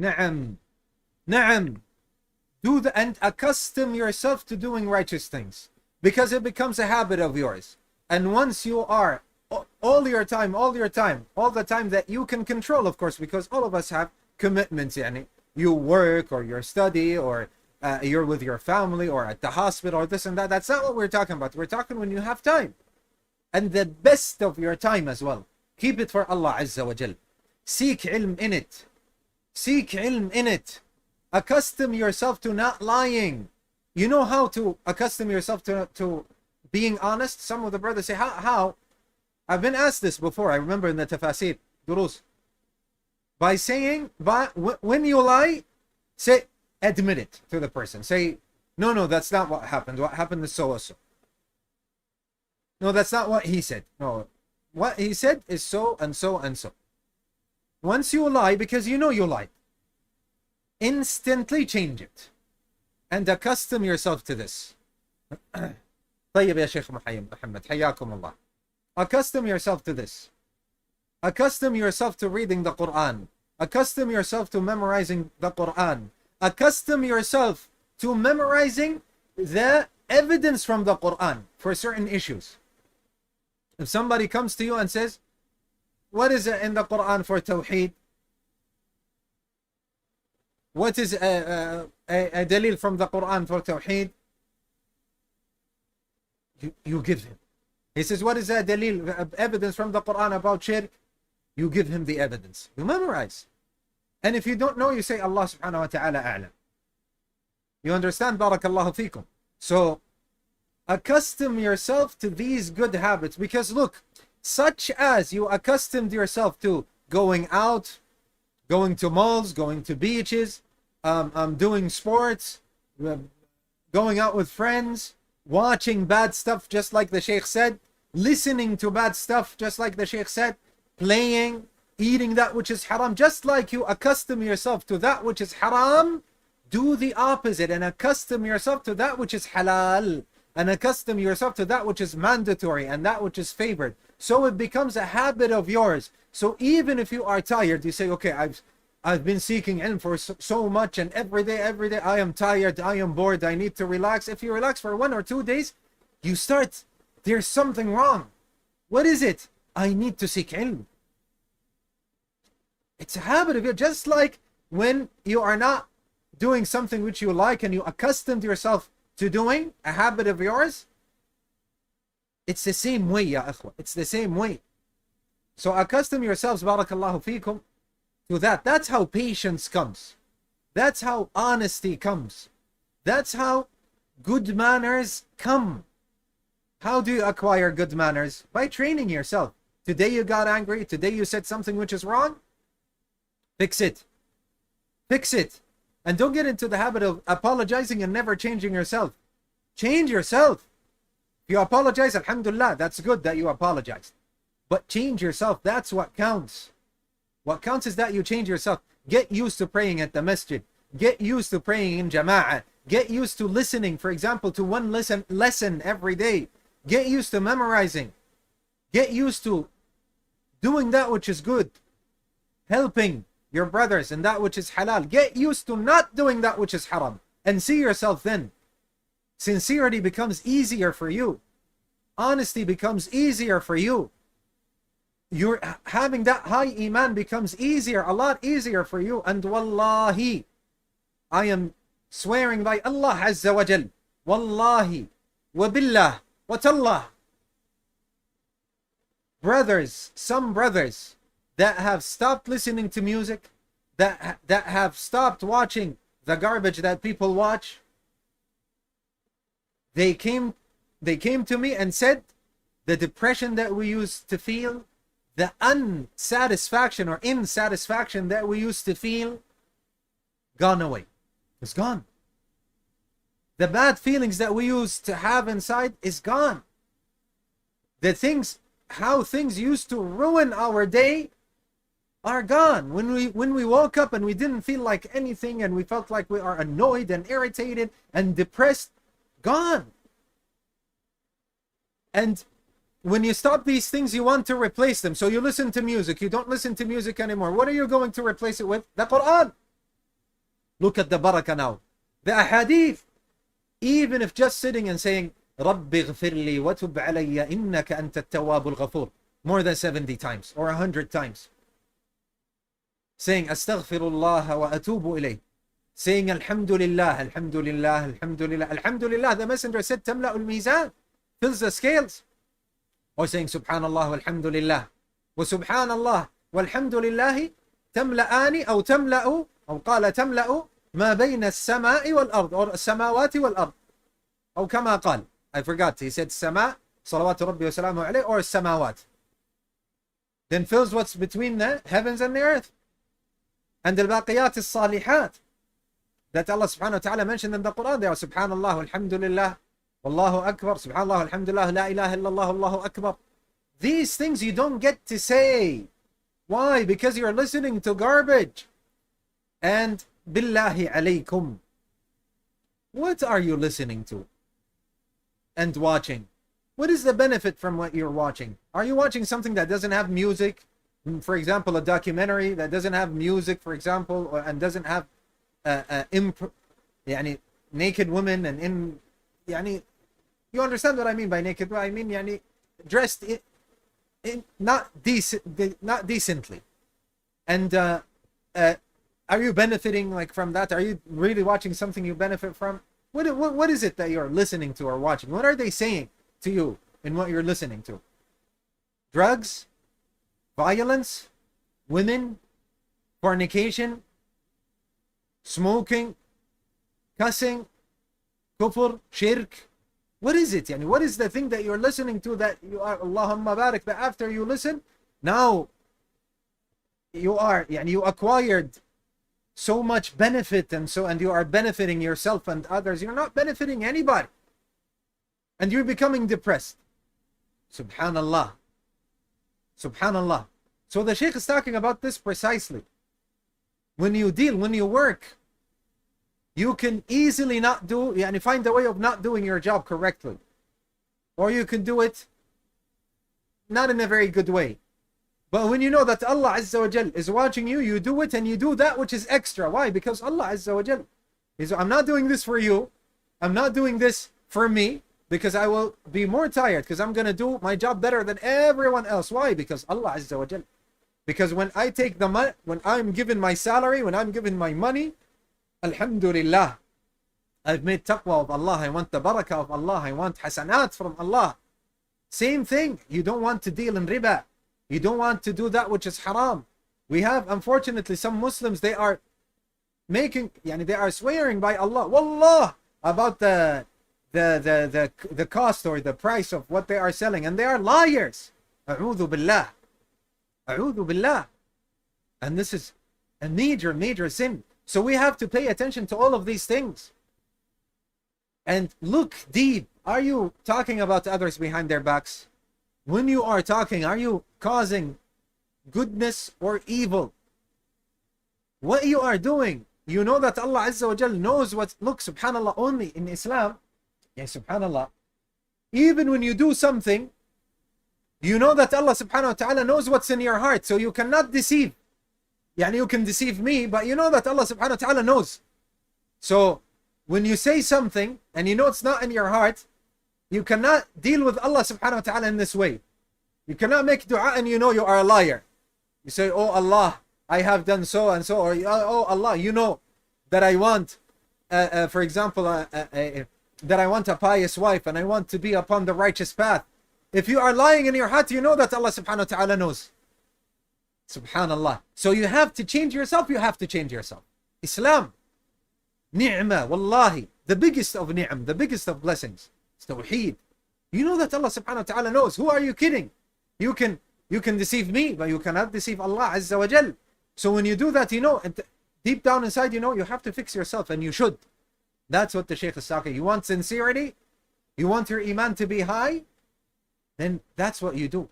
Na'am. Na'am. Do the and accustom yourself to doing righteous things, because it becomes a habit of yours. And once you are all the time that you can control, of course, because all of us have commitments. Yani, you work or you study or you're with your family or at the hospital or this and that. That's not what we're talking about. We're talking when you have time, and the best of your time as well. Keep it for Allah Azza wa Jal. Seek ilm in it. Seek ilm in it. Accustom yourself to not lying. You know how to accustom yourself to being honest? Some of the brothers say, how? I've been asked this before. I remember in the tafasir, durus. By saying, when you lie, say, admit it to the person. Say, no, that's not what happened. What happened is so and so. No, that's not what he said. No, what he said is so and so and so. Once you lie, because you know you lied, instantly change it and accustom yourself to this. طيب يا شيخ محمد حياكم الله. Accustom yourself to this. Accustom yourself to reading the Quran. Accustom yourself to memorizing the Quran. Accustom yourself to memorizing the evidence from the Quran for certain issues. If somebody comes to you and says, what is it in the Quran for Tawheed? What is a dalil from the Quran for Tawheed? You give him. He says, what is a dalil, evidence from the Quran about shirk? You give him the evidence. You memorize. And if you don't know, you say, Allah subhanahu wa ta'ala a'lam. You understand? Barakallahu feekum. So, accustom yourself to these good habits, because look, such as you accustomed yourself to going out, going to malls, going to beaches, doing sports, going out with friends, watching bad stuff just like the Sheikh said, listening to bad stuff just like the Sheikh said, playing, eating that which is haram, just like you accustom yourself to that which is haram, do the opposite and accustom yourself to that which is halal, and accustom yourself to that which is mandatory and that which is favored. So it becomes a habit of yours. So even if you are tired, you say, okay, I've been seeking ilm for so much, and every day I am tired, I am bored, I need to relax. If you relax for 1 or 2 days, you start, there's something wrong. What is it? I need to seek ilm. It's a habit of you, just like when you are not doing something which you like and you accustomed yourself to doing, a habit of yours. It's the same way, ya akhwa. It's the same way. So accustom yourselves, barakallahu feekum, to that. That's how patience comes. That's how honesty comes. That's how good manners come. How do you acquire good manners? By training yourself. Today you got angry. Today you said something which is wrong. Fix it. Fix it. And don't get into the habit of apologizing and never changing yourself. Change yourself. If you apologize, alhamdulillah, that's good that you apologized. But change yourself. That's what counts. What counts is that you change yourself. Get used to praying at the masjid. Get used to praying in jama'ah. Get used to listening, for example, to one lesson every day. Get used to memorizing. Get used to doing that which is good. Helping your brothers in that which is halal. Get used to not doing that which is haram. And see yourself then. Sincerity becomes easier for you. Honesty becomes easier for you. You're having that high iman becomes easier, a lot easier for you. And wallahi, I am swearing by Allah Azza wa Jal, wallahi, wa billah, wa tallah. Brothers, some brothers that have stopped listening to music, that have stopped watching the garbage that people watch, they came to me and said, the depression that we used to feel, the unsatisfaction or insatisfaction that we used to feel, gone away. It's gone. The bad feelings that we used to have inside is gone. The things, how things used to ruin our day are gone. When we woke up and we didn't feel like anything and we felt like we are annoyed and irritated and depressed, gone. And when you stop these things, you want to replace them. So you listen to music. You don't listen to music anymore. What are you going to replace it with? The Quran. Look at the barakah now. The ahadith, even if just sitting and saying, رَبِّ اغْفِرْ لِي وَتُبْ عَلَيَّ إِنَّكَ أَنْتَ التَّوَّابُ الْغَفُورُ, more than 70 times or 100 times. Saying, أَسْتَغْفِرُ اللَّهَ وَأَتُوبُ إِلَيْهِ. Saying, Alhamdulillah, Alhamdulillah, Alhamdulillah, Alhamdulillah. The Messenger said, تَمْلَأُ الْمِيزَانِ, fills the scales. Or saying, Subhanallah, Walhamdulillah. وسبحان والحمد لله تملأان أو تملأ أو قال تملأ ما بين السماء والأرض, or السماوات والأرض, أو كما قال, I forgot, he said السماء صلوات ربي وسلامه عليه, or السماوات, then fills what's between the heavens and the earth. And الباقيات الصالحات that Allah subhanahu wa ta'ala mentioned in the Quran, they are Subhanallah, Alhamdulillah, Wallahu Akbar, Subhanallah, Alhamdulillah, La ilaha illallah, Allahu Akbar. These things you don't get to say. Why? Because you're listening to garbage. And billahi alaykum, what are you listening to and watching? What is the benefit from what you're watching? Are you watching something that doesn't have music? For example, a documentary that doesn't have music, for example, and doesn't have naked women and you understand what I mean by naked? I mean dressed not decently. And are you benefiting from that? Are you really watching something you benefit from? What is it that you're listening to or watching? What are they saying to you in what you're listening to? Drugs, violence, women, fornication, smoking, cussing, kufr, shirk. What is it? What is the thing that you're listening to that you are, Allahumma barak, that after you listen, now you are, you acquired so much benefit, and you are benefiting yourself and others. You're not benefiting anybody. And you're becoming depressed. Subhanallah. Subhanallah. So the Shaykh is talking about this precisely. When you work, you can easily find a way of not doing your job correctly. Or you can do it not in a very good way. But when you know that Allah Azza wa Jal is watching you, you do it, and you do that which is extra. Why? Because Allah Azza wa Jal is, I'm not doing this for you. I'm not doing this for me, because I will be more tired, because I'm going to do my job better than everyone else. Why? Because Allah Azza wa Jal. Because when I take the money, when I'm given my salary, when I'm given my money, Alhamdulillah, I've made taqwa of Allah. I want the barakah of Allah. I want hasanat from Allah. Same thing. You don't want to deal in riba. You don't want to do that which is haram. We have, unfortunately, some Muslims, they are they are swearing by Allah, wallah, about the cost or the price of what they are selling, and they are liars. A'udhu billah. A'udhu billah. And this is a major sin. So we have to pay attention to all of these things. And look deep. Are you talking about others behind their backs? When you are talking, are you causing goodness or evil? What you are doing, you know that Allah Azza wa Jal knows what. Look, subhanallah, only in Islam, subhanallah, even when you do something, you know that Allah subhanahu wa ta'ala knows what's in your heart, so you cannot deceive. You can deceive me, but you know that Allah subhanahu wa ta'ala knows. So when you say something and you know it's not in your heart, you cannot deal with Allah subhanahu wa ta'ala in this way. You cannot make dua and you know you are a liar. You say, oh Allah, I have done so and so, or oh Allah, you know that I want, for example, that I want a pious wife and I want to be upon the righteous path. If you are lying in your heart, you know that Allah subhanahu wa ta'ala knows. Subhanallah. So you have to change yourself. You have to change yourself. Islam, ni'mah, wallahi, the biggest of ni'am, the biggest of blessings. Tawheed. You know that Allah subhanahu wa ta'ala knows. Who are you kidding? You can deceive me, but you cannot deceive Allah Azza wa Jal. So when you do that, and deep down inside, you have to fix yourself, and you should. That's what the Shaykh is talking. You want sincerity? You want your iman to be high? Then that's what you do.